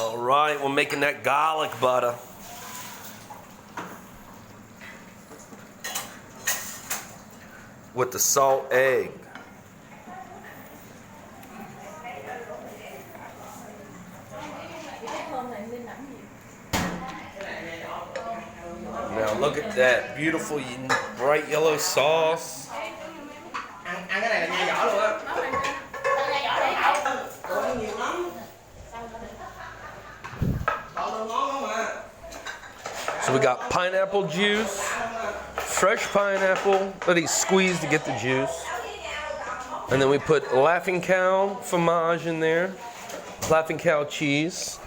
All right, we're making that garlic butter. With the salt egg. Now look at that beautiful bright yellow sauce. Ăn cái này là nhai vỏ luôn á. Có nhiều lắm. Còn ngon mà. So we got pineapple juice, fresh pineapple that he squeezed to get the juice. And then we put Laughing Cow fromage in there, Laughing Cow cheese.